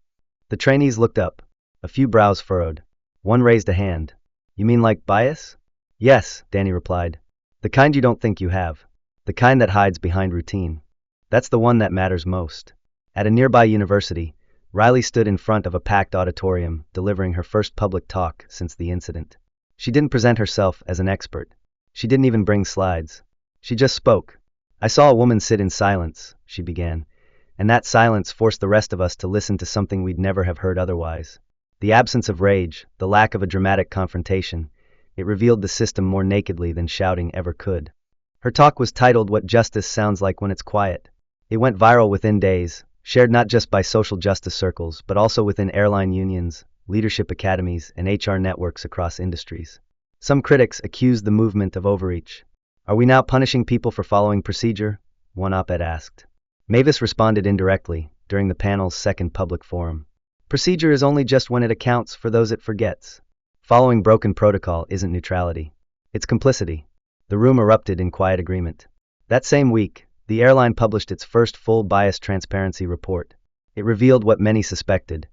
The trainees looked up. A few brows furrowed. One raised a hand. You mean like bias? Yes, Danny replied. The kind you don't think you have. The kind that hides behind routine. That's the one that matters most. At a nearby university, Riley stood in front of a packed auditorium, delivering her first public talk since the incident. She didn't present herself as an expert. She didn't even bring slides. She just spoke. "I saw a woman sit in silence," she began, "and that silence forced the rest of us to listen to something we'd never have heard otherwise. The absence of rage, the lack of a dramatic confrontation, it revealed the system more nakedly than shouting ever could." Her talk was titled "What Justice Sounds Like When It's Quiet." It went viral within days, shared not just by social justice circles but also within airline unions, leadership academies, and HR networks across industries. Some critics accused the movement of overreach. "Are we now punishing people for following procedure?" one op-ed asked. Mavis responded indirectly during the panel's second public forum. "Procedure is only just when it accounts for those it forgets. Following broken protocol isn't neutrality. It's complicity." The room erupted in quiet agreement. That same week, the airline published its first full bias transparency report. It revealed what many suspected.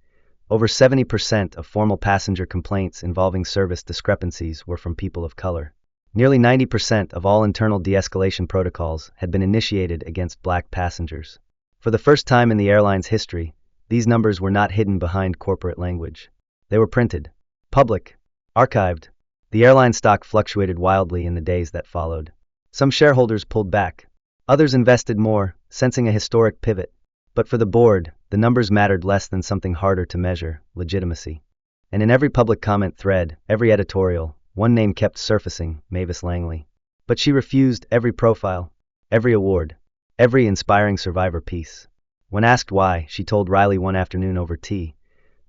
Over 70% of formal passenger complaints involving service discrepancies were from people of color. Nearly 90% of all internal de-escalation protocols had been initiated against black passengers. For the first time in the airline's history, these numbers were not hidden behind corporate language. They were printed, public, archived. The airline stock fluctuated wildly in the days that followed. Some shareholders pulled back. Others invested more, sensing a historic pivot. But for the board, the numbers mattered less than something harder to measure: legitimacy. And in every public comment thread, every editorial, one name kept surfacing: Mavis Langley. But she refused every profile, every award, every inspiring survivor piece. When asked why, she told Riley one afternoon over tea,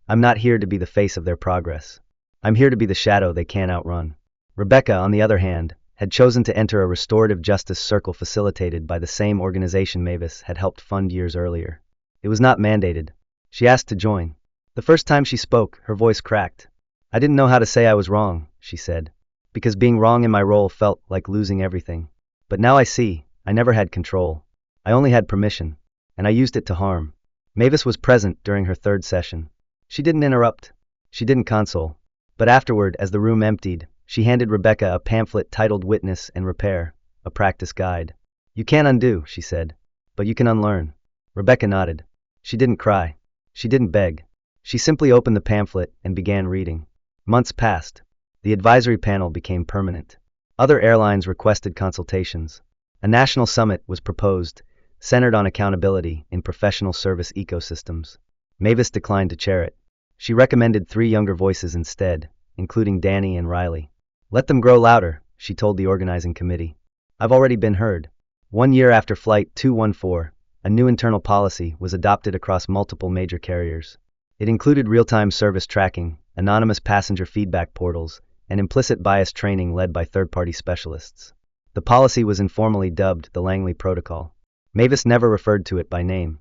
"I'm not here to be the face of their progress. I'm here to be the shadow they can't outrun." Rebecca, on the other hand, had chosen to enter a restorative justice circle facilitated by the same organization Mavis had helped fund years earlier. It was not mandated. She asked to join. The first time she spoke, her voice cracked. "I didn't know how to say I was wrong," she said, "because being wrong in my role felt like losing everything. But now I see, I never had control. I only had permission, and I used it to harm." Mavis was present during her third session. She didn't interrupt. She didn't console. But afterward, as the room emptied, she handed Rebecca a pamphlet titled Witness and Repair, a practice guide. "You can't undo," she said, "but you can unlearn." Rebecca nodded. She didn't cry. She didn't beg. She simply opened the pamphlet and began reading. Months passed. The advisory panel became permanent. Other airlines requested consultations. A national summit was proposed, centered on accountability in professional service ecosystems. Mavis declined to chair it. She recommended 3 younger voices instead, including Danny and Riley. "Let them grow louder," she told the organizing committee. "I've already been heard." 1 year after Flight 214, a new internal policy was adopted across multiple major carriers. It included real-time service tracking, anonymous passenger feedback portals, and implicit bias training led by third-party specialists. The policy was informally dubbed the Langley Protocol. Mavis never referred to it by name.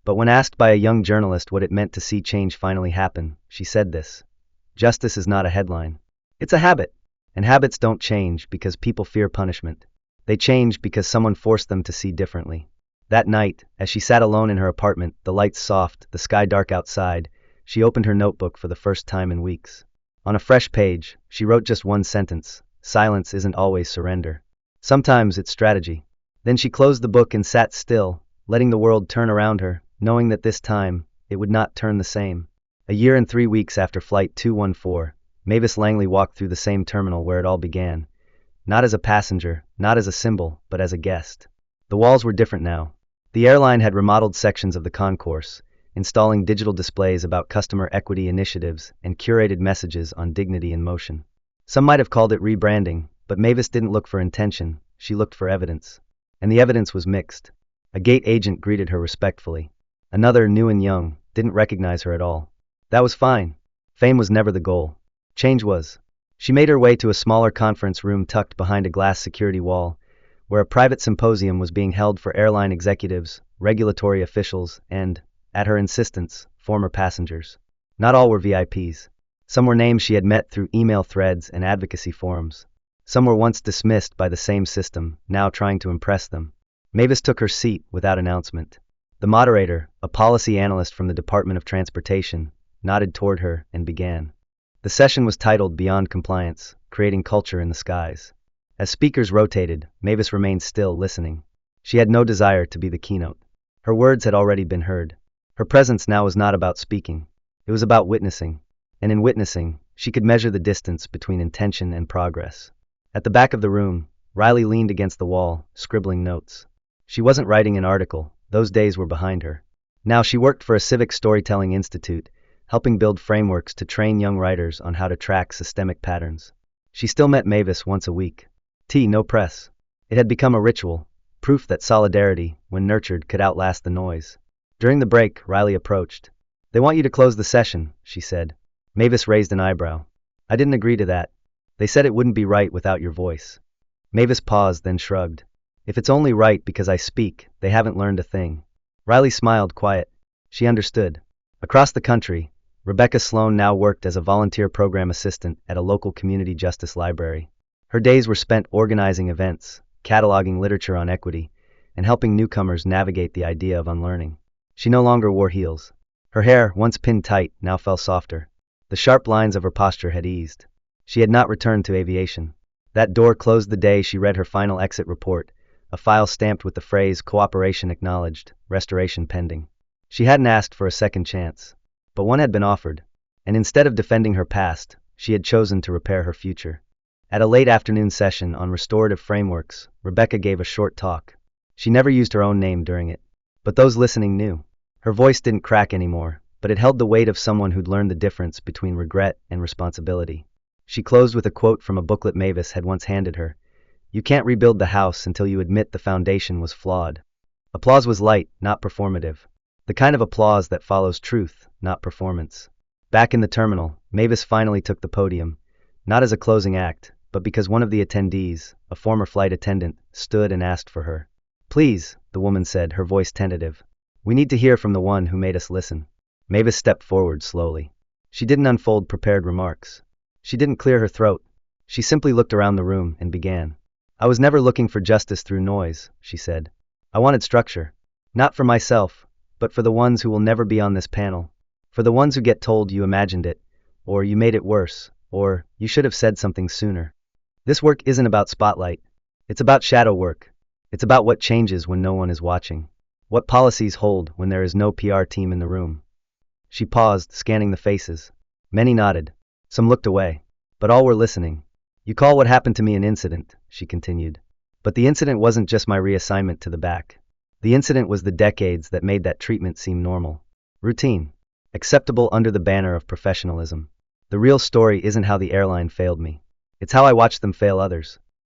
But when asked by a young journalist what it meant to see change finally happen, she said this: "Justice is not a headline. It's a habit. And habits don't change because people fear punishment. They change because someone forced them to see differently." That night, as she sat alone in her apartment, the lights soft, the sky dark outside, she opened her notebook for the first time in weeks. On a fresh page, she wrote just one sentence: "Silence isn't always surrender. Sometimes it's strategy." Then she closed the book and sat still, letting the world turn around her, knowing that this time, it would not turn the same. A year and 3 weeks after Flight 214, Mavis Langley walked through the same terminal where it all began. Not as a passenger, not as a symbol, but as a guest. The walls were different now. The airline had remodeled sections of the concourse, installing digital displays about customer equity initiatives and curated messages on dignity in motion. Some might have called it rebranding, but Mavis didn't look for intention, she looked for evidence. And the evidence was mixed. A gate agent greeted her respectfully. Another, new and young, didn't recognize her at all. That was fine. Fame was never the goal. Change was. She made her way to a smaller conference room tucked behind a glass security wall, where a private symposium was being held for airline executives, regulatory officials, and, at her insistence, former passengers. Not all were VIPs. Some were names she had met through email threads and advocacy forums. Some were once dismissed by the same system, now trying to impress them. Mavis took her seat without announcement. The moderator, a policy analyst from the Department of Transportation, nodded toward her and began. The session was titled Beyond Compliance, Creating Culture in the Skies. As speakers rotated, Mavis remained still, listening. She had no desire to be the keynote. Her words had already been heard. Her presence now was not about speaking. It was about witnessing. And in witnessing, she could measure the distance between intention and progress. At the back of the room, Riley leaned against the wall, scribbling notes. She wasn't writing an article, those days were behind her. Now she worked for a civic storytelling institute, helping build frameworks to train young writers on how to track systemic patterns. She still met Mavis once a week. Tea, no press. It had become a ritual, proof that solidarity, when nurtured, could outlast the noise. During the break, Riley approached. "They want you to close the session," she said. Mavis raised an eyebrow. "I didn't agree to that. They said it wouldn't be right without your voice." Mavis paused, then shrugged. "If it's only right because I speak, they haven't learned a thing." Riley smiled, quiet. She understood. Across the country, Rebecca Sloan now worked as a volunteer program assistant at a local community justice library. Her days were spent organizing events, cataloging literature on equity, and helping newcomers navigate the idea of unlearning. She no longer wore heels. Her hair, once pinned tight, now fell softer. The sharp lines of her posture had eased. She had not returned to aviation. That door closed the day she read her final exit report, a file stamped with the phrase "Cooperation acknowledged, restoration pending." She hadn't asked for a second chance, but one had been offered, and instead of defending her past, she had chosen to repair her future. At a late afternoon session on restorative frameworks, Rebecca gave a short talk. She never used her own name during it, but those listening knew. Her voice didn't crack anymore, but it held the weight of someone who'd learned the difference between regret and responsibility. She closed with a quote from a booklet Mavis had once handed her. "You can't rebuild the house until you admit the foundation was flawed." Applause was light, not performative. The kind of applause that follows truth, not performance. Back in the terminal, Mavis finally took the podium, not as a closing act, but because one of the attendees, a former flight attendant, stood and asked for her. "Please," the woman said, her voice tentative. "We need to hear from the one who made us listen." Mavis stepped forward slowly. She didn't unfold prepared remarks. She didn't clear her throat. She simply looked around the room and began. "I was never looking for justice through noise," she said. "I wanted structure. Not for myself, but for the ones who will never be on this panel. For the ones who get told you imagined it, or you made it worse, or you should have said something sooner. This work isn't about spotlight. It's about shadow work. It's about what changes when no one is watching. What policies hold when there is no PR team in the room." She paused, scanning the faces. Many nodded. Some looked away. But all were listening. "You call what happened to me an incident," she continued. "But the incident wasn't just my reassignment to the back. The incident was the decades that made that treatment seem normal. Routine. Acceptable under the banner of professionalism. The real story isn't how the airline failed me. It's how I watched them fail others.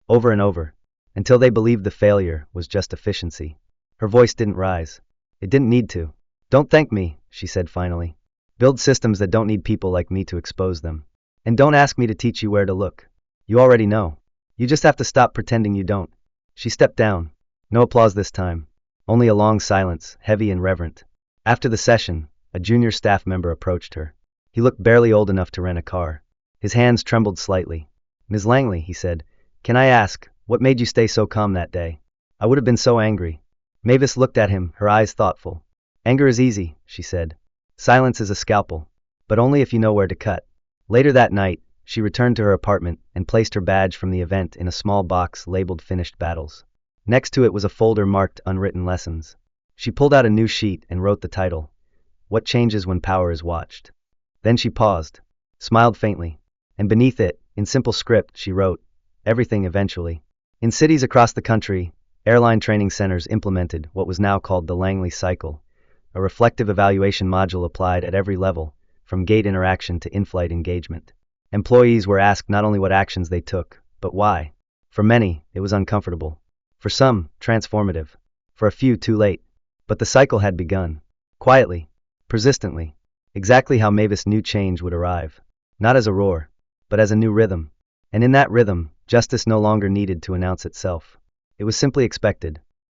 Over and over. Until they believed the failure was just efficiency." Her voice didn't rise. It didn't need to. "Don't thank me," she said finally. "Build systems that don't need people like me to expose them. And don't ask me to teach you where to look. You already know. You just have to stop pretending you don't." She stepped down. No applause this time. Only a long silence, heavy and reverent. After the session, a junior staff member approached her. He looked barely old enough to rent a car. His hands trembled slightly. "Ms. Langley," he said, "can I ask, what made you stay so calm that day? I would have been so angry." Mavis looked at him, her eyes thoughtful. "Anger is easy," she said. "Silence is a scalpel. But only if you know where to cut." Later that night, she returned to her apartment and placed her badge from the event in a small box labeled Finished Battles. Next to it was a folder marked Unwritten Lessons. She pulled out a new sheet and wrote the title, "What Changes When Power is Watched." Then she paused, smiled faintly, and beneath it, in simple script, she wrote, "Everything eventually." In cities across the country, airline training centers implemented what was now called the Langley Cycle, a reflective evaluation module applied at every level, from gate interaction to in-flight engagement. Employees were asked not only what actions they took, but why. For many, it was uncomfortable. For some, transformative. For a few, too late. But the cycle had begun. Quietly. Persistently. Exactly how Mavis knew change would arrive. Not as a roar, but as a new rhythm. And in that rhythm, justice no longer needed to announce itself. It was simply expected.